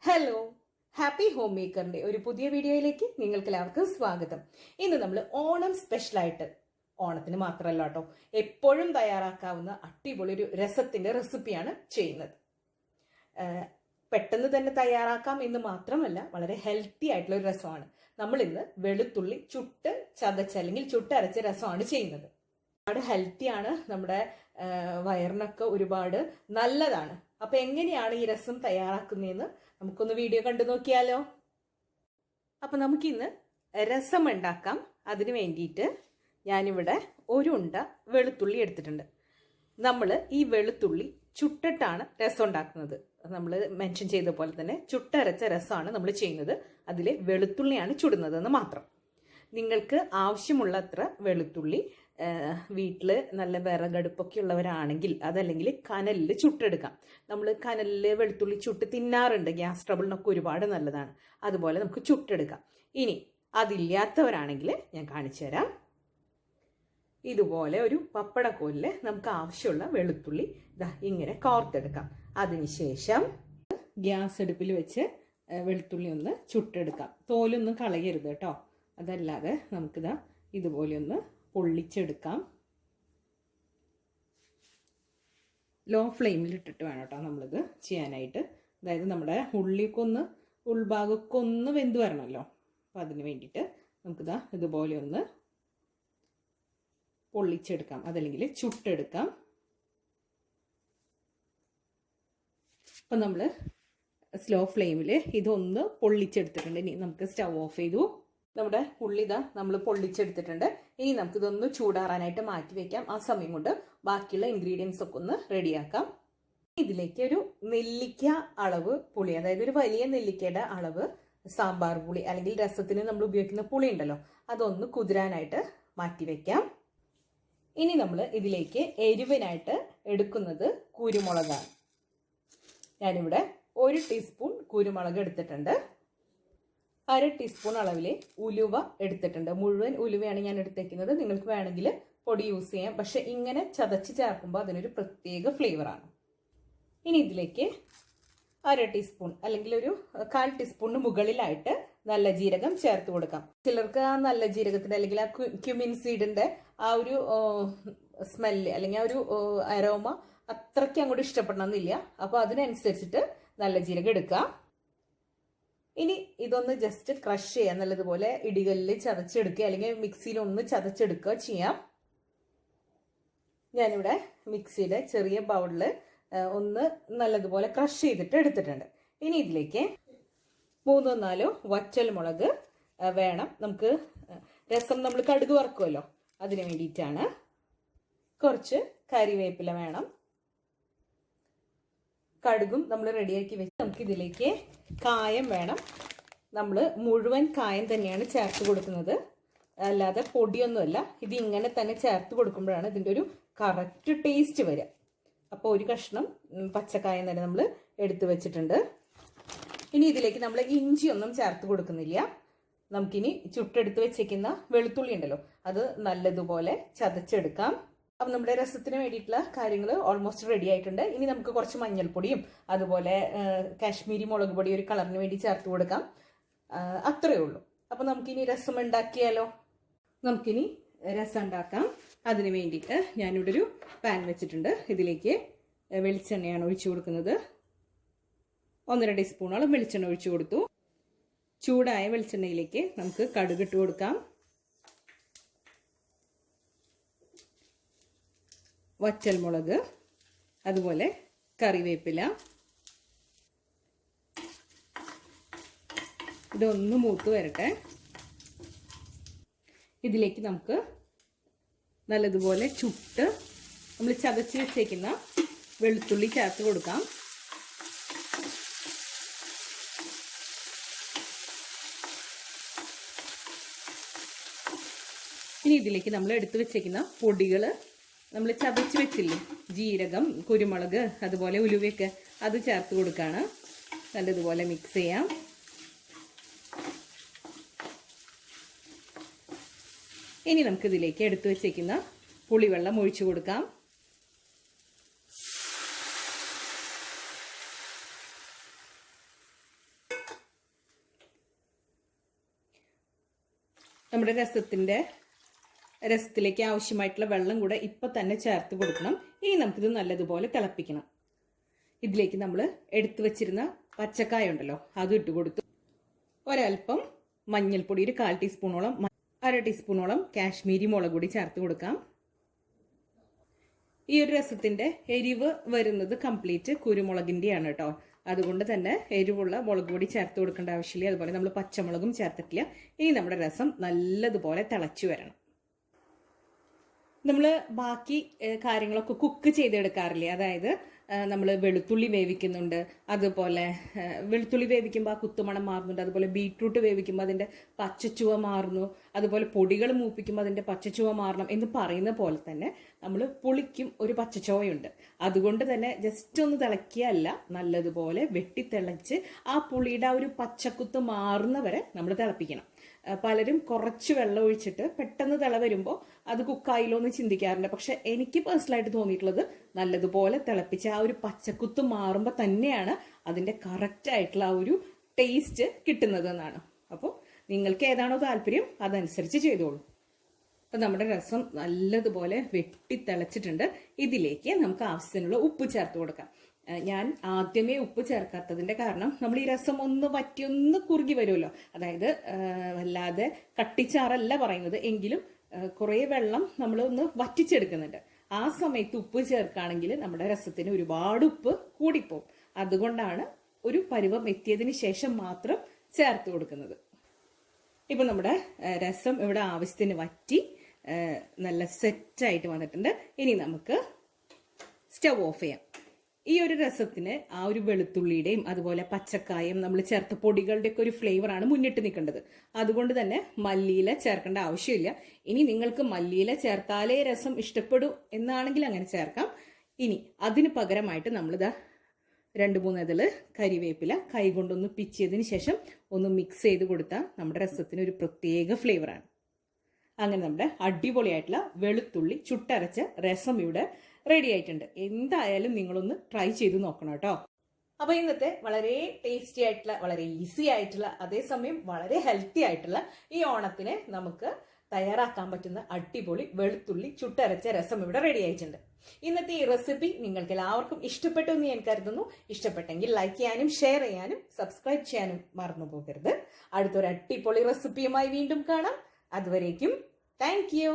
Hello, happy home മേക്കറിന്റെ ഒരു പുതിയ വീഡിയോയിലേക്ക് നിങ്ങൾക്ക് എല്ലാവർക്കും സ്വാഗതം. ഇന്ന് നമ്മൾ ഓണം സ്പെഷ്യലായിട്ട്, ഓണത്തിന് മാത്രമല്ല കേട്ടോ, എപ്പോഴും തയ്യാറാക്കാവുന്ന അടിപൊളി ഒരു രസത്തിന്റെ റെസിപ്പിയാണ് ചെയ്യുന്നത്. പെട്ടെന്ന് തന്നെ തയ്യാറാക്കാം എന്ന് മാത്രമല്ല, വളരെ ഹെൽത്തി ആയിട്ടുള്ള ഒരു രസമാണ്. നമ്മൾ ഇന്ന് വെളുത്തുള്ളി ചുട്ട് ചതച്ച് അല്ലെങ്കിൽ ചുട്ടരച്ച രസമാണ് ചെയ്യുന്നത്. ഒരുപാട് ഹെൽത്തിയാണ്, നമ്മുടെ വയറിനൊക്കെ ഒരുപാട് നല്ലതാണ്. അപ്പൊ എങ്ങനെയാണ് ഈ രസം തയ്യാറാക്കുന്നതെന്ന് നമുക്കൊന്ന് വീഡിയോ കണ്ടു നോക്കിയാലോ. അപ്പൊ നമുക്കിന്ന് രസം ഉണ്ടാക്കാം. അതിന് വേണ്ടിയിട്ട് ഞാനിവിടെ ഒരു ഉണ്ട വെളുത്തുള്ളി എടുത്തിട്ടുണ്ട്. നമ്മൾ ഈ വെളുത്തുള്ളി ചുട്ടിട്ടാണ് രസം ഉണ്ടാക്കുന്നത്. നമ്മൾ മെൻഷൻ ചെയ്ത പോലെ തന്നെ ചുട്ടരച്ച രസമാണ് നമ്മൾ ചെയ്യുന്നത്. അതിൽ വെളുത്തുള്ളിയാണ് ചുടുന്നതെന്ന് മാത്രം. നിങ്ങൾക്ക് ആവശ്യമുള്ളത്ര വെളുത്തുള്ളി വീട്ടിൽ നല്ല വിറകടുപ്പൊക്കെ ഉള്ളവരാണെങ്കിൽ അതല്ലെങ്കിൽ കനലിൽ ചുട്ടെടുക്കാം. നമ്മൾ കനലിൽ വെളുത്തുള്ളി ചുട്ട് തിന്നാറുണ്ട്, ഗ്യാസ് ട്രബിളിനൊക്കെ ഒരുപാട് നല്ലതാണ്. അതുപോലെ നമുക്ക് ചുട്ടെടുക്കാം. ഇനി അതില്ലാത്തവരാണെങ്കിൽ ഞാൻ കാണിച്ചു തരാം. ഇതുപോലെ ഒരു പപ്പടക്കോലിൽ നമുക്ക് ആവശ്യമുള്ള വെളുത്തുള്ളി ഇങ്ങനെ കോർത്തെടുക്കാം. അതിനുശേഷം ഗ്യാസ് അടുപ്പിൽ വെച്ച് വെളുത്തുള്ളി ഒന്ന് ചുട്ടെടുക്കാം. തോലൊന്നും കളയരുത് കേട്ടോ. അതല്ലാതെ നമുക്കിതാ ഇതുപോലെ ഒന്ന് പൊള്ളിച്ചെടുക്കാം. ലോ ഫ്ലെയിമിൽ ഇട്ടിട്ട് വേണം കേട്ടോ നമ്മളിത് ചെയ്യാനായിട്ട്. അതായത് നമ്മുടെ ഉൾഭാഗമൊക്കെ ഒന്ന് വെന്ത് വരണമല്ലോ. അപ്പം അതിന് വേണ്ടിയിട്ട് നമുക്കിതാ ഇതുപോലെ ഒന്ന് പൊള്ളിച്ചെടുക്കാം, അതല്ലെങ്കിൽ ചുട്ടെടുക്കാം. അപ്പം നമ്മൾ സ്ലോ ഫ്ലെയിമിൽ ഇതൊന്ന് പൊള്ളിച്ചെടുത്തിട്ടുണ്ട്. ഇനി നമുക്ക് സ്റ്റൗ ഓഫ് ചെയ്തു. നമ്മുടെ ഉള്ളി നമ്മൾ പൊള്ളിച്ചെടുത്തിട്ടുണ്ട്. ഇനി നമുക്കിതൊന്ന് ചൂടാറാനായിട്ട് മാറ്റി വെക്കാം. ആ സമയം കൊണ്ട് ബാക്കിയുള്ള ഇൻഗ്രീഡിയൻസ് ഒക്കെ ഒന്ന് റെഡിയാക്കാം. ഇതിലേക്ക് ഒരു നെല്ലിക്ക അളവ് പുളി, അതായത് ഒരു വലിയ നെല്ലിക്കയുടെ അളവ് സാമ്പാർ പുളി അല്ലെങ്കിൽ രസത്തിന് നമ്മൾ ഉപയോഗിക്കുന്ന പുളി ഉണ്ടല്ലോ, അതൊന്ന് കുതിരാനായിട്ട് മാറ്റി വെക്കാം. ഇനി നമ്മൾ ഇതിലേക്ക് എരിവിനായിട്ട് എടുക്കുന്നത് കുരുമുളകാണ്. ഞാനിവിടെ 1 ടീസ്പൂൺ കുരുമുളക് എടുത്തിട്ടുണ്ട്. 1/2 ടീസ്പൂൺ അളവിൽ ഉലുവ എടുത്തിട്ടുണ്ട്. മുഴുവൻ ഉലുവയാണ് ഞാൻ എടുത്തേക്കുന്നത്. നിങ്ങൾക്ക് വേണമെങ്കിൽ പൊടി യൂസ് ചെയ്യാം, പക്ഷെ ഇങ്ങനെ ചതച്ച് ചേർക്കുമ്പോൾ അതിനൊരു പ്രത്യേക ഫ്ലേവറാണ്. ഇനി ഇതിലേക്ക് 1/2 ടീസ്പൂൺ അല്ലെങ്കിൽ ഒരു 1/4 ടീസ്പൂണിന് മുകളിലായിട്ട് നല്ല ജീരകം ചേർത്ത് കൊടുക്കാം. ചിലർക്ക് ആ നല്ല ജീരകത്തിന്റെ അല്ലെങ്കിൽ ആ ക്യുമിൻ സീഡിന്റെ ആ ഒരു സ്മെല്ല് അല്ലെങ്കിൽ ആ ഒരു അരോമ അത്രയ്ക്ക് അങ്ങോട്ട് ഇഷ്ടപ്പെടണമെന്നില്ല. അപ്പൊ അതിനനുസരിച്ചിട്ട് നല്ല ജീരകം എടുക്കുക. ഇനി ഇതൊന്ന് ജസ്റ്റ് ക്രഷ് ചെയ്യാം. നല്ലതുപോലെ ഇടികല്ലിൽ ചതച്ചെടുക്കുക അല്ലെങ്കിൽ മിക്സിയിൽ ഒന്ന് ചതച്ചെടുക്കുക ചെയ്യാം. ഞാനിവിടെ മിക്സിയുടെ ചെറിയ ബൗളിൽ ഒന്ന് നല്ലതുപോലെ ക്രഷ് ചെയ്തിട്ട് എടുത്തിട്ടുണ്ട്. ഇനി ഇതിലേക്ക് 3-4 വറ്റൽമുളക് വേണം. നമുക്ക് രസം നമ്മൾ കടുക് വറക്കുമല്ലോ, അതിന് വേണ്ടിയിട്ടാണ്. കുറച്ച് കറിവേപ്പില വേണം. കടുകും നമ്മൾ റെഡിയാക്കി വെച്ച് നമുക്ക് ഇതിലേക്ക് കായം വേണം. നമ്മൾ മുഴുവൻ കായം തന്നെയാണ് ചേർത്ത് കൊടുക്കുന്നത്, അല്ലാതെ പൊടിയൊന്നുമല്ല. ഇത് ഇങ്ങനെ തന്നെ ചേർത്ത് കൊടുക്കുമ്പോഴാണ് ഇതിൻ്റെ ഒരു കറക്റ്റ് ടേസ്റ്റ് വരിക. അപ്പോൾ ഒരു കഷ്ണം പച്ചക്കായം തന്നെ നമ്മൾ എടുത്തു വെച്ചിട്ടുണ്ട്. ഇനി ഇതിലേക്ക് നമ്മൾ ഇഞ്ചിയൊന്നും ചേർത്ത് കൊടുക്കുന്നില്ല. നമുക്കിനി ചുട്ടെടുത്ത് വെച്ചേക്കുന്ന വെളുത്തുള്ളി ഉണ്ടല്ലോ, അത് നല്ലതുപോലെ ചതച്ചെടുക്കാം. അപ്പം നമ്മുടെ രസത്തിന് വേണ്ടിയിട്ടുള്ള കാര്യങ്ങൾ ഓൾമോസ്റ്റ് റെഡി ആയിട്ടുണ്ട്. ഇനി നമുക്ക് കുറച്ച് മഞ്ഞൾപ്പൊടിയും അതുപോലെ കാശ്മീരി മുളക് പൊടി ഒരു കളറിന് വേണ്ടി ചേർത്ത് കൊടുക്കാം. അത്രയേ ഉള്ളൂ. അപ്പം നമുക്കിനി രസം ഉണ്ടാക്കിയാലോ. നമുക്കിനി രസം ഉണ്ടാക്കാം. അതിന് വേണ്ടിയിട്ട് ഞാനിവിടെ ഒരു പാൻ വെച്ചിട്ടുണ്ട്. ഇതിലേക്ക് വെളിച്ചെണ്ണയാണ് ഒഴിച്ചു കൊടുക്കുന്നത്. 1.5 ടീസ്പൂണോളം വെളിച്ചെണ്ണ ഒഴിച്ചു കൊടുത്തു. ചൂടായ വെളിച്ചെണ്ണയിലേക്ക് നമുക്ക് കടുക് ഇട്ട് കൊടുക്കാം. വറ്റൽമുളക്, അതുപോലെ കറിവേപ്പില. ഇതൊന്ന് മൂത്ത് വരട്ടെ. ഇതിലേക്ക് നമുക്ക് നല്ലതുപോലെ ചുട്ട് നമ്മൾ ചതച്ച് വെച്ചേക്കുന്ന വെളുത്തുള്ളി ചേർത്ത് കൊടുക്കാം. ഇനി ഇതിലേക്ക് നമ്മൾ എടുത്തു വെച്ചേക്കുന്ന പൊടികൾ നമ്മൾ ചതച്ച് വെച്ചില്ലേ, ജീരകം, കുരുമുളക്, അതുപോലെ ഉലുവയൊക്കെ, അത് ചേർത്ത് കൊടുക്കുകയാണ്. നല്ലതുപോലെ മിക്സ് ചെയ്യാം. ഇനി നമുക്കിതിലേക്ക് എടുത്തു വെച്ചേക്കുന്ന പുളിവെള്ളം ഒഴിച്ചു കൊടുക്കാം. നമ്മുടെ രസത്തിലേക്ക് ആവശ്യമായിട്ടുള്ള വെള്ളം കൂടെ ഇപ്പം തന്നെ ചേർത്ത് കൊടുക്കണം. ഇനി നമുക്കിത് നല്ലതുപോലെ തിളപ്പിക്കണം. ഇതിലേക്ക് നമ്മൾ എടുത്തു വെച്ചിരുന്ന പച്ചക്കായ ഉണ്ടല്ലോ, അത് ഇട്ട് കൊടുത്തു. ഒരൽപ്പം മഞ്ഞൾപ്പൊടി, ഒരു 1/4 ടീസ്പൂണോളം, 1/2 ടീസ്പൂണോളം കാശ്മീരി മുളക് പൊടി ചേർത്ത് കൊടുക്കാം. ഈ ഒരു രസത്തിന്റെ എരിവ് വരുന്നത് കംപ്ലീറ്റ് കുരുമുളകിന്റെയാണ് കേട്ടോ. അതുകൊണ്ട് തന്നെ എരിവുള്ള മുളക് പൊടി ചേർത്ത് കൊടുക്കേണ്ട ആവശ്യമില്ല. അതുപോലെ നമ്മൾ പച്ചമുളകും ചേർത്തിട്ടില്ല. ഇനി നമ്മുടെ രസം നല്ലതുപോലെ തിളച്ചു വരണം. നമ്മൾ ബാക്കി കാര്യങ്ങളൊക്കെ കുക്ക് ചെയ്തെടുക്കാറില്ലേ, അതായത് നമ്മൾ വെളുത്തുള്ളി വേവിക്കുന്നുണ്ട്, അതുപോലെ വെളുത്തുള്ളി വേവിക്കുമ്പോൾ ആ കുത്തുമണം മാറുന്നുണ്ട്, അതുപോലെ ബീട്രൂട്ട് വേവിക്കുമ്പോൾ അതിൻ്റെ പച്ചച്ചുവ മാറുന്നു, അതുപോലെ പൊടികൾ മൂപ്പിക്കുമ്പോൾ അതിൻ്റെ പച്ചച്ചുവ മാറണം എന്ന് പറയുന്ന പോലെ തന്നെ നമ്മൾ പുളിക്കും ഒരു പച്ചച്ചുവയുണ്ട്. അതുകൊണ്ട് തന്നെ ജസ്റ്റ് ഒന്ന് തിളക്കിയല്ല, നല്ലതുപോലെ വെട്ടിത്തിളച്ച് ആ പുളിയുടെ ആ ഒരു പച്ചക്കുത്ത് മാറുന്നവരെ നമ്മൾ തിളപ്പിക്കണം. പലരും കുറച്ച് വെള്ളം ഒഴിച്ചിട്ട് പെട്ടെന്ന് തിള വരുമ്പോൾ അത് കുക്കായില്ലോ എന്ന് ചിന്തിക്കാറുണ്ട്. പക്ഷെ എനിക്ക് പേഴ്സണലായിട്ട് തോന്നിയിട്ടുള്ളത് നല്ലതുപോലെ തിളപ്പിച്ച് ആ ഒരു പച്ചക്കുത്ത് മാറുമ്പോൾ തന്നെയാണ് അതിൻ്റെ കറക്റ്റ് ആയിട്ടുള്ള ആ ഒരു ടേസ്റ്റ് കിട്ടുന്നത് എന്നാണ്. അപ്പോൾ നിങ്ങൾക്ക് ഏതാണോ താല്പര്യം അതനുസരിച്ച് ചെയ്തോളൂ. അപ്പം നമ്മുടെ രസം നല്ലതുപോലെ വെട്ടിത്തിളച്ചിട്ടുണ്ട്. ഇതിലേക്ക് നമുക്ക് ആവശ്യത്തിനുള്ള ഉപ്പ് ചേർത്ത് കൊടുക്കാം. ഞാൻ ആദ്യമേ ഉപ്പ് ചേർക്കാത്തതിൻ്റെ കാരണം നമ്മൾ ഈ രസം ഒന്ന് വറ്റി ഒന്ന് കുറുകി വരുമല്ലോ, അതായത് വല്ലാതെ കട്ടിച്ചാറല്ല പറയുന്നത്, എങ്കിലും കുറേ വെള്ളം നമ്മൾ ഒന്ന് വറ്റിച്ചെടുക്കുന്നുണ്ട്. ആ സമയത്ത് ഉപ്പ് ചേർക്കുകയാണെങ്കിൽ നമ്മുടെ രസത്തിന് ഒരുപാട് ഉപ്പ് കൂടിപ്പോവും. അതുകൊണ്ടാണ് ഒരു പരുവം എത്തിയതിന് ശേഷം മാത്രം ചേർത്ത് കൊടുക്കുന്നത്. ഇപ്പം നമ്മുടെ രസം ഇവിടെ ആവശ്യത്തിന് വറ്റി നല്ല സെറ്റായിട്ട് വന്നിട്ടുണ്ട്. ഇനി നമുക്ക് സ്റ്റൗ ഓഫ് ചെയ്യാം. ഈ ഒരു രസത്തിന് ആ ഒരു വെളുത്തുള്ളിയുടെയും അതുപോലെ പച്ചക്കായും നമ്മൾ ചേർത്ത പൊടികളുടെയൊക്കെ ഒരു ഫ്ലേവറാണ് മുന്നിട്ട് നിൽക്കേണ്ടത്. അതുകൊണ്ട് തന്നെ മല്ലിയില ചേർക്കേണ്ട ആവശ്യമില്ല. ഇനി നിങ്ങൾക്ക് മല്ലിയില ചേർത്താലേ രസം ഇഷ്ടപ്പെടൂ എന്നാണെങ്കിൽ അങ്ങനെ ചേർക്കാം. ഇനി അതിന് പകരമായിട്ട് നമ്മളിതാ 2-3 ഇതള് കരിവേപ്പില കൈകൊണ്ടൊന്ന് പിച്ചിയതിന് ശേഷം ഒന്ന് മിക്സ് ചെയ്ത് കൊടുത്താൽ നമ്മുടെ രസത്തിന് ഒരു പ്രത്യേക ഫ്ലേവറാണ്. അങ്ങനെ നമ്മുടെ അടിപൊളിയായിട്ടുള്ള വെളുത്തുള്ളി ചുട്ടരച്ച രസം ഇവിടെ റെഡി ആയിട്ടുണ്ട്. എന്തായാലും നിങ്ങളൊന്ന് ട്രൈ ചെയ്ത് നോക്കണം കേട്ടോ. അപ്പോൾ ഇന്നത്തെ വളരെ ടേസ്റ്റി ആയിട്ടുള്ള, വളരെ ഈസി ആയിട്ടുള്ള, അതേസമയം വളരെ ഹെൽത്തി ആയിട്ടുള്ള ഈ ഓണത്തിന് നമുക്ക് തയ്യാറാക്കാൻ പറ്റുന്ന അടിപൊളി വെളുത്തുള്ളി ചുട്ടരച്ച രസം ഇവിടെ റെഡി ആയിട്ടുണ്ട്. ഇന്നത്തെ ഈ റെസിപ്പി നിങ്ങൾക്ക് എല്ലാവർക്കും ഇഷ്ടപ്പെട്ടു എന്ന് ഞാൻ കരുതുന്നു. ഇഷ്ടപ്പെട്ടെങ്കിൽ ലൈക്ക് ചെയ്യാനും ഷെയർ ചെയ്യാനും സബ്സ്ക്രൈബ് ചെയ്യാനും മറന്നു പോകരുത്. അടുത്തൊരു അടിപൊളി റെസിപ്പിയുമായി വീണ്ടും കാണാം. അതുവരേക്കും താങ്ക് യു.